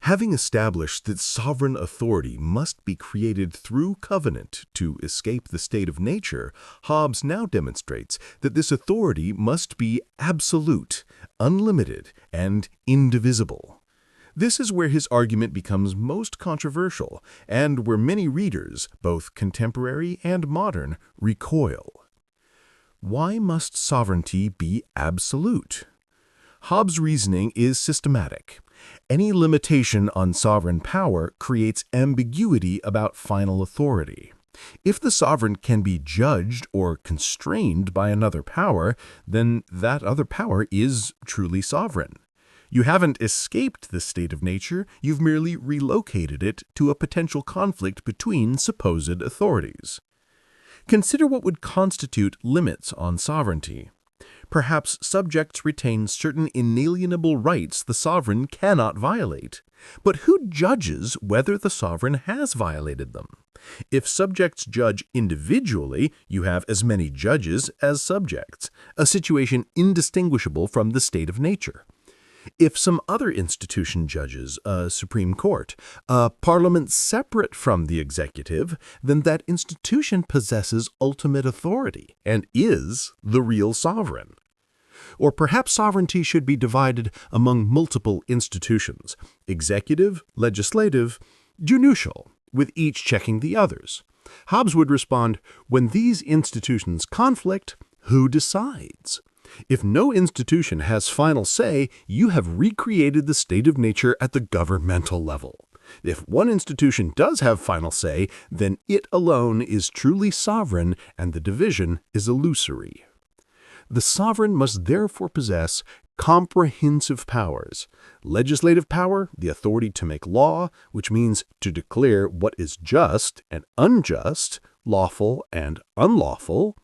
Having established that sovereign authority must be created through covenant to escape the state of nature, Hobbes now demonstrates that this authority must be absolute, unlimited, and indivisible. This is where his argument becomes most controversial, and where many readers, both contemporary and modern, recoil. Why must sovereignty be absolute? Hobbes' reasoning is systematic. Any limitation on sovereign power creates ambiguity about final authority. If the sovereign can be judged or constrained by another power, then that other power is truly sovereign. You haven't escaped the state of nature, you've merely relocated it to a potential conflict between supposed authorities. Consider what would constitute limits on sovereignty. Perhaps subjects retain certain inalienable rights the sovereign cannot violate. But who judges whether the sovereign has violated them? If subjects judge individually, you have as many judges as subjects, a situation indistinguishable from the state of nature. If some other institution judges, a Supreme Court, a parliament separate from the executive, then that institution possesses ultimate authority and is the real sovereign. Or perhaps sovereignty should be divided among multiple institutions, executive, legislative, judicial, with each checking the others. Hobbes would respond, when these institutions conflict, who decides? If no institution has final say, you have recreated the state of nature at the governmental level. If one institution does have final say, then it alone is truly sovereign and the division is illusory. The sovereign must therefore possess comprehensive powers. Legislative power, the authority to make law, which means to declare what is just and unjust, lawful and unlawful.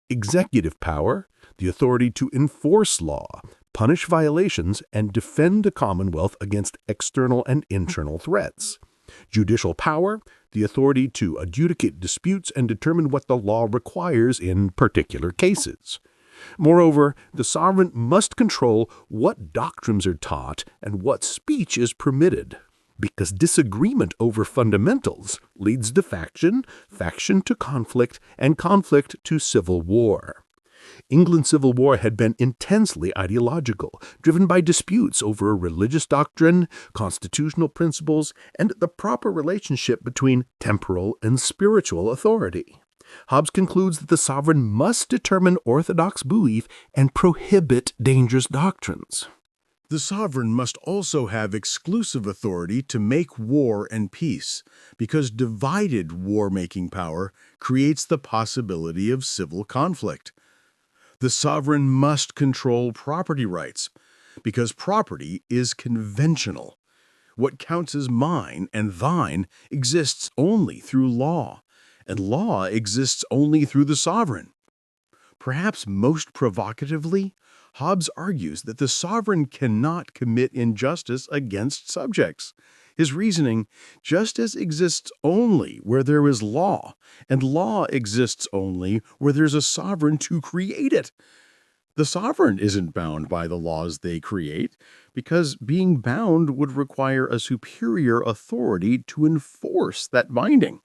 Executive power, the authority to enforce law, punish violations, and defend a commonwealth against external and internal threats. Judicial power, the authority to adjudicate disputes and determine what the law requires in particular cases. Moreover, the sovereign must control what doctrines are taught and what speech is permitted, because disagreement over fundamentals leads to faction, faction to conflict, and conflict to civil war. England's civil war had been intensely ideological, driven by disputes over religious doctrine, constitutional principles, and the proper relationship between temporal and spiritual authority. Hobbes concludes that the sovereign must determine orthodox belief and prohibit dangerous doctrines. The sovereign must also have exclusive authority to make war and peace, because divided war-making power creates the possibility of civil conflict. The sovereign must control property rights, because property is conventional. What counts as mine and thine exists only through law, and law exists only through the sovereign. Perhaps most provocatively, Hobbes argues that the sovereign cannot commit injustice against subjects. His reasoning, justice exists only where there is law, and law exists only where there's a sovereign to create it. The sovereign isn't bound by the laws they create, because being bound would require a superior authority to enforce that binding.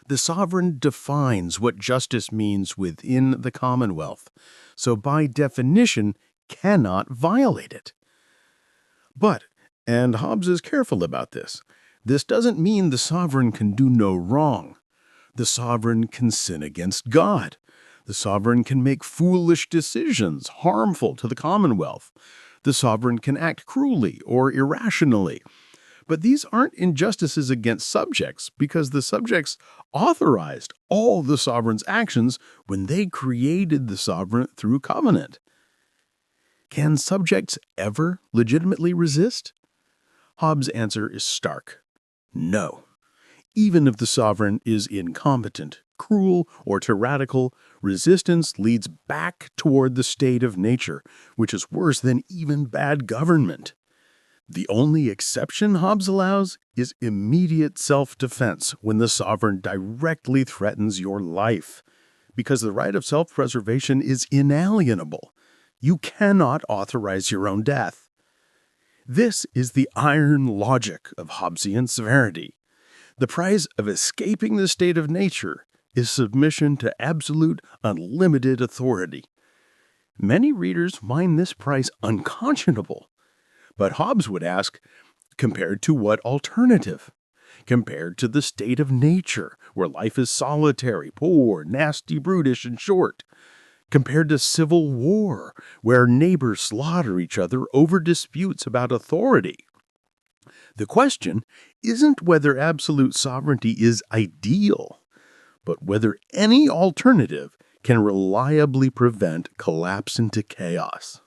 The sovereign defines what justice means within the commonwealth, so by definition cannot violate it. But, and Hobbes is careful about this doesn't mean the sovereign can do no wrong. The sovereign can sin against God. The sovereign can make foolish decisions harmful to the commonwealth. The sovereign can act cruelly or irrationally. But these aren't injustices against subjects, because the subjects authorized all the sovereign's actions when they created the sovereign through covenant. Can subjects ever legitimately resist? Hobbes' answer is stark. No. Even if the sovereign is incompetent, cruel, or tyrannical, resistance leads back toward the state of nature, which is worse than even bad government. The only exception Hobbes allows is immediate self-defense when the sovereign directly threatens your life, because the right of self-preservation is inalienable. You cannot authorize your own death. This is the iron logic of Hobbesian severity. The price of escaping the state of nature is submission to absolute, unlimited authority. Many readers find this price unconscionable, but Hobbes would ask, compared to what alternative? Compared to the state of nature, where life is solitary, poor, nasty, brutish, and short. Compared to civil war, where neighbors slaughter each other over disputes about authority. The question isn't whether absolute sovereignty is ideal, but whether any alternative can reliably prevent collapse into chaos.